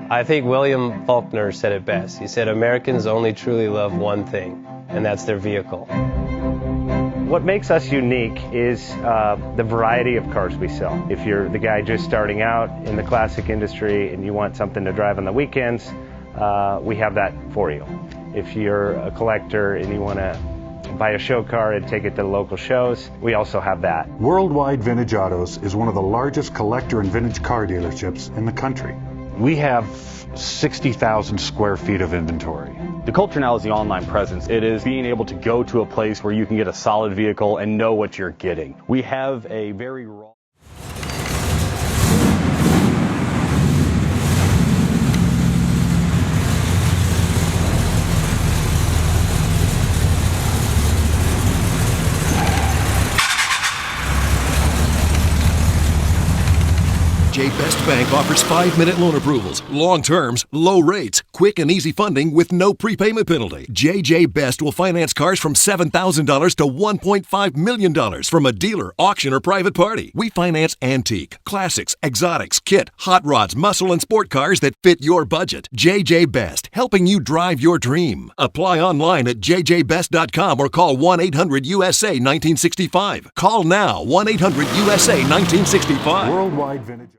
I think William Faulkner said it best. He said, Americans only truly love one thing, and that's their vehicle. What makes us unique is the variety of cars we sell. If you're the guy just starting out in the classic industry and you want something to drive on the weekends, we have that for you. If you're a collector and you want to buy a show car and take it to the local shows, we also have that. Worldwide Vintage Autos is one of the largest collector and vintage car dealerships in the country. We have 60,000 square feet of inventory. The culture now is the online presence. It is being able to go to a place where you can get a solid vehicle and know what you're getting. We have a very raw... JJ Best Bank offers 5-minute loan approvals, long terms, low rates, quick and easy funding with no prepayment penalty. JJ Best will finance cars from $7,000 to $1.5 million from a dealer, auction, or private party. We finance antique, classics, exotics, kit, hot rods, muscle, and sport cars that fit your budget. JJ Best, helping you drive your dream. Apply online at jjbest.com or call 1-800-USA-1965. Call now, 1-800-USA-1965. Worldwide Vintage.